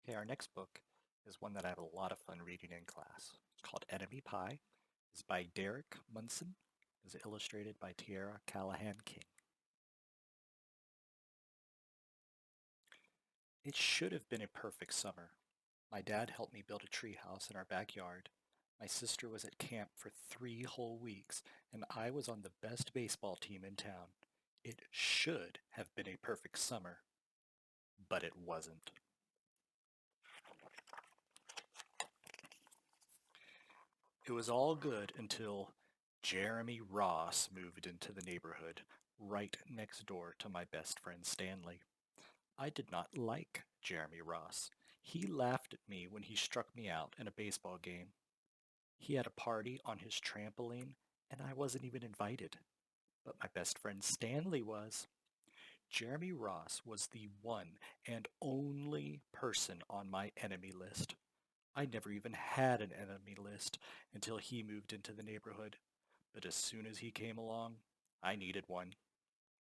Okay, our next book is one that I have a lot of fun reading in class. It's called Enemy Pie. It's by Derek Munson. It's illustrated by Tara Calahan King. It should have been a perfect summer. My dad helped me build a treehouse in our backyard. My sister was at camp for 3 whole weeks, and I was on the best baseball team in town. It should have been a perfect summer, but it wasn't. It was all good until Jeremy Ross moved into the neighborhood, right next door to my best friend Stanley. I did not like Jeremy Ross. He laughed at me when he struck me out in a baseball game. He had a party on his trampoline, and I wasn't even invited. But my best friend Stanley was. Jeremy Ross was the one and only person on my enemy list. I never even had an enemy list until he moved into the neighborhood. But as soon as he came along, I needed one.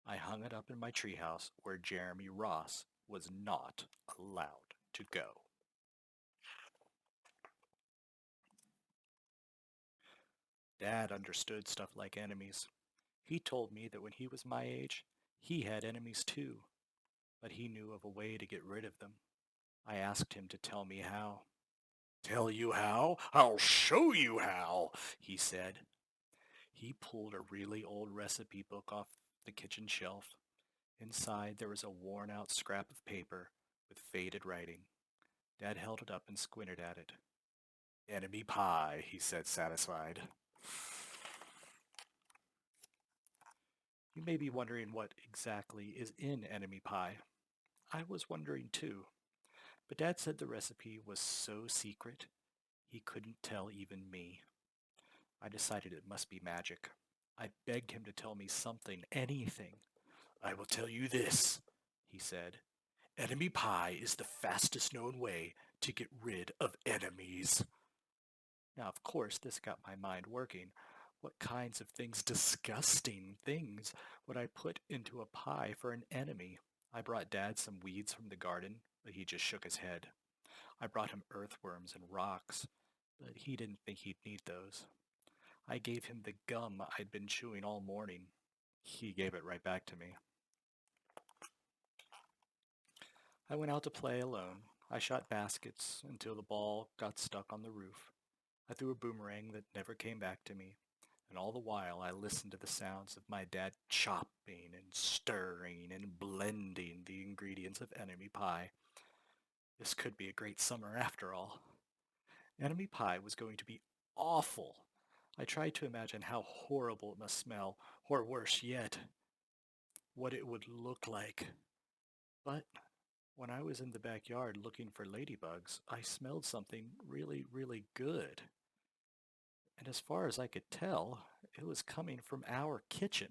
I hung it up in my treehouse where Jeremy Ross was not allowed to go. Dad understood stuff like enemies. He told me that when he was my age, he had enemies too, but he knew of a way to get rid of them. I asked him to tell me how. Tell you how? I'll show you how, he said. He pulled a really old recipe book off the kitchen shelf. Inside there was a worn-out scrap of paper with faded writing. Dad held it up and squinted at it. Enemy pie, he said, satisfied. You may be wondering what exactly is in enemy pie. I was wondering too, but Dad said the recipe was so secret he couldn't tell even me. I decided it must be magic. I begged him to tell me something, anything. I will tell you this, he said. Enemy pie is the fastest known way to get rid of enemies. Now, of course, this got my mind working. What kinds of things, disgusting things, would I put into a pie for an enemy? I brought Dad some weeds from the garden, but he just shook his head. I brought him earthworms and rocks, but he didn't think he'd need those. I gave him the gum I'd been chewing all morning. He gave it right back to me. I went out to play alone. I shot baskets until the ball got stuck on the roof. I threw a boomerang that never came back to me, and all the while I listened to the sounds of my dad chopping and stirring and blending the ingredients of enemy pie. This could be a great summer after all. Enemy pie was going to be awful. I tried to imagine how horrible it must smell, or worse yet, what it would look like. But when I was in the backyard looking for ladybugs, I smelled something really, really good. And as far as I could tell, it was coming from our kitchen.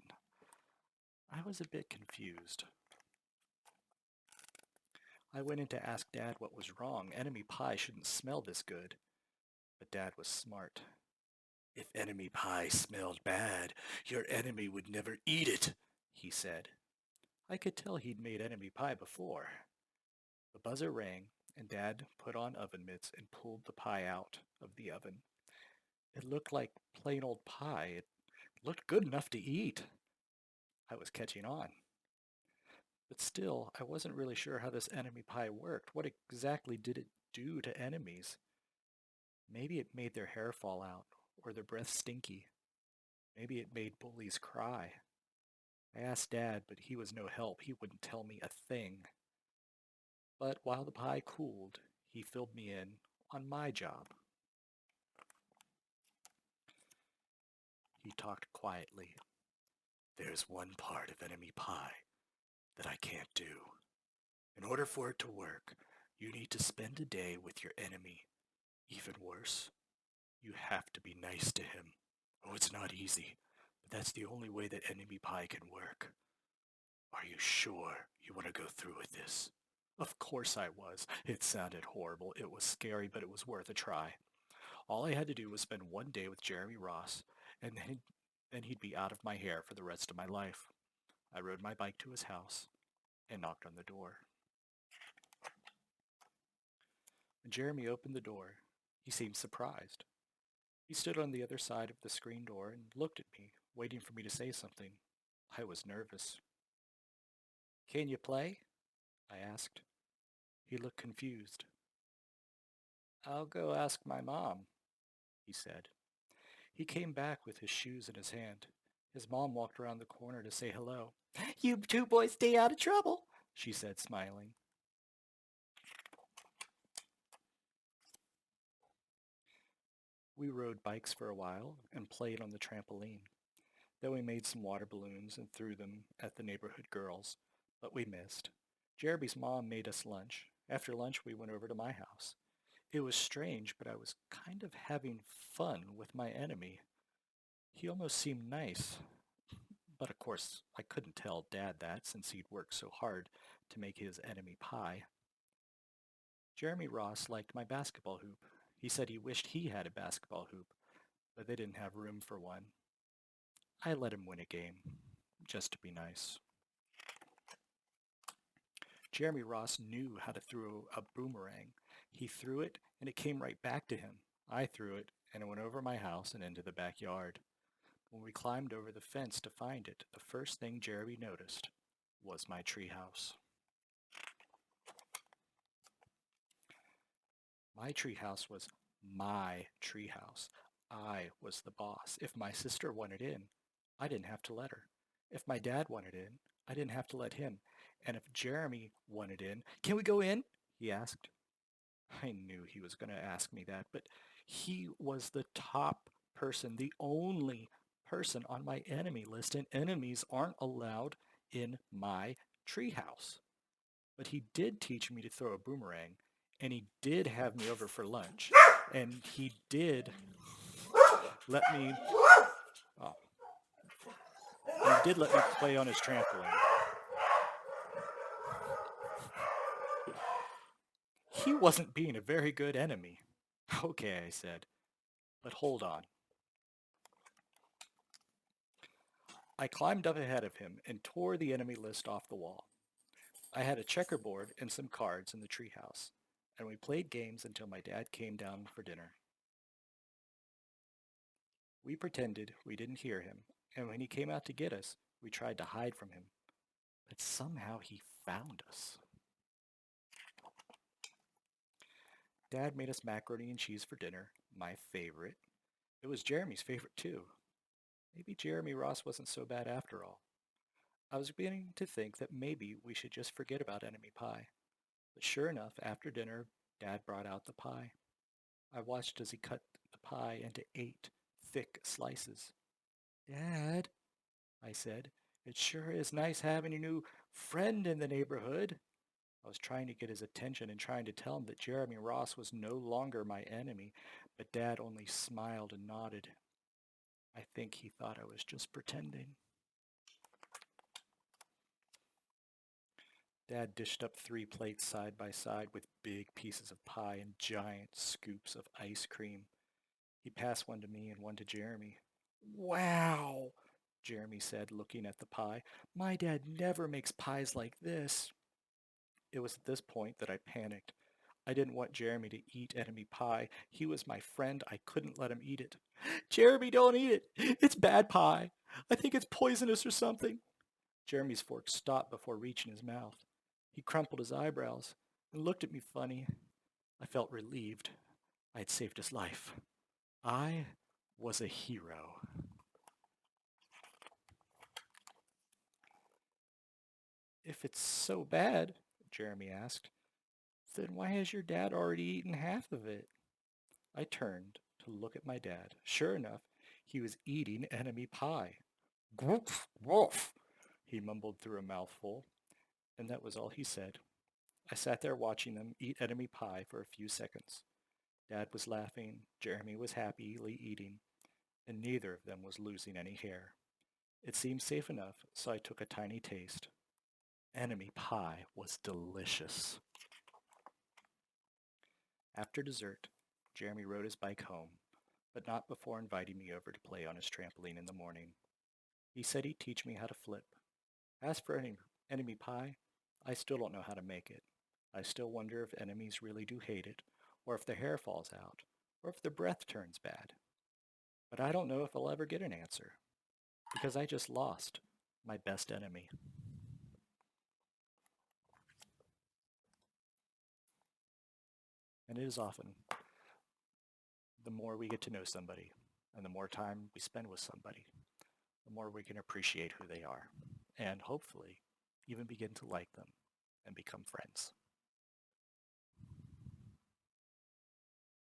I was a bit confused. I went in to ask Dad what was wrong. Enemy pie shouldn't smell this good. But Dad was smart. If enemy pie smelled bad, your enemy would never eat it, he said. I could tell he'd made enemy pie before. The buzzer rang, and Dad put on oven mitts and pulled the pie out of the oven. It looked like plain old pie. It looked good enough to eat. I was catching on. But still, I wasn't really sure how this enemy pie worked. What exactly did it do to enemies? Maybe it made their hair fall out, or their breath stinky. Maybe it made bullies cry. I asked Dad, but he was no help. He wouldn't tell me a thing. But while the pie cooled, he filled me in on my job. He talked quietly. There's one part of enemy pie that I can't do. In order for it to work, you need to spend a day with your enemy. Even worse, you have to be nice to him. Oh, it's not easy, but that's the only way that enemy pie can work. Are you sure you want to go through with this? Of course I was. It sounded horrible. It was scary, but it was worth a try. All I had to do was spend one day with Jeremy Ross, and then he'd be out of my hair for the rest of my life. I rode my bike to his house and knocked on the door. Jeremy opened the door. He seemed surprised. He stood on the other side of the screen door and looked at me, waiting for me to say something. I was nervous. "Can you play?" I asked. He looked confused. "I'll go ask my mom," he said. He came back with his shoes in his hand. His mom walked around the corner to say hello. "You two boys stay out of trouble," she said, smiling. We rode bikes for a while and played on the trampoline. Then we made some water balloons and threw them at the neighborhood girls, but we missed. Jeremy's mom made us lunch. After lunch, we went over to my house. It was strange, but I was kind of having fun with my enemy. He almost seemed nice, but of course I couldn't tell Dad that since he'd worked so hard to make his enemy pie. Jeremy Ross liked my basketball hoop. He said he wished he had a basketball hoop, but they didn't have room for one. I let him win a game, just to be nice. Jeremy Ross knew how to throw a boomerang. He threw it, and it came right back to him. I threw it, and it went over my house and into the backyard. When we climbed over the fence to find it, the first thing Jeremy noticed was my treehouse. My treehouse was my treehouse. I was the boss. If my sister wanted in, I didn't have to let her. If my dad wanted in, I didn't have to let him. And if Jeremy wanted in, "Can we go in?" he asked. I knew he was going to ask me that, but he was the top person, the only person on my enemy list, and enemies aren't allowed in my treehouse. But he did teach me to throw a boomerang, and he did have me over for lunch, and he did let me, oh, and he did let me play on his trampoline. He wasn't being a very good enemy. "Okay," I said, "but hold on." I climbed up ahead of him and tore the enemy list off the wall. I had a checkerboard and some cards in the treehouse, and we played games until my dad came down for dinner. We pretended we didn't hear him, and when he came out to get us, we tried to hide from him. But somehow he found us. Dad made us macaroni and cheese for dinner, my favorite. It was Jeremy's favorite too. Maybe Jeremy Ross wasn't so bad after all. I was beginning to think that maybe we should just forget about enemy pie. But sure enough, after dinner, Dad brought out the pie. I watched as he cut the pie into 8 thick slices. "Dad," I said, "it sure is nice having a new friend in the neighborhood." I was trying to get his attention and trying to tell him that Jeremy Ross was no longer my enemy, but Dad only smiled and nodded. I think he thought I was just pretending. Dad dished up 3 plates side by side with big pieces of pie and giant scoops of ice cream. He passed one to me and one to Jeremy. "Wow," Jeremy said, looking at the pie. "My dad never makes pies like this." It was at this point that I panicked. I didn't want Jeremy to eat enemy pie. He was my friend. I couldn't let him eat it. "Jeremy, don't eat it. It's bad pie. I think it's poisonous or something." Jeremy's fork stopped before reaching his mouth. He crumpled his eyebrows and looked at me funny. I felt relieved. I had saved his life. I was a hero. "If it's so bad," Jeremy asked, "then why has your dad already eaten half of it?" I turned to look at my dad. Sure enough, he was eating enemy pie. "Woof, woof," he mumbled through a mouthful, and that was all he said. I sat there watching them eat enemy pie for a few seconds. Dad was laughing, Jeremy was happily eating, and neither of them was losing any hair. It seemed safe enough, so I took a tiny taste. Enemy pie was delicious. After dessert, Jeremy rode his bike home, but not before inviting me over to play on his trampoline in the morning. He said he'd teach me how to flip. As for enemy pie, I still don't know how to make it. I still wonder if enemies really do hate it, or if their hair falls out, or if their breath turns bad. But I don't know if I'll ever get an answer, because I just lost my best enemy. And it is often the more we get to know somebody and the more time we spend with somebody, the more we can appreciate who they are and hopefully even begin to like them and become friends.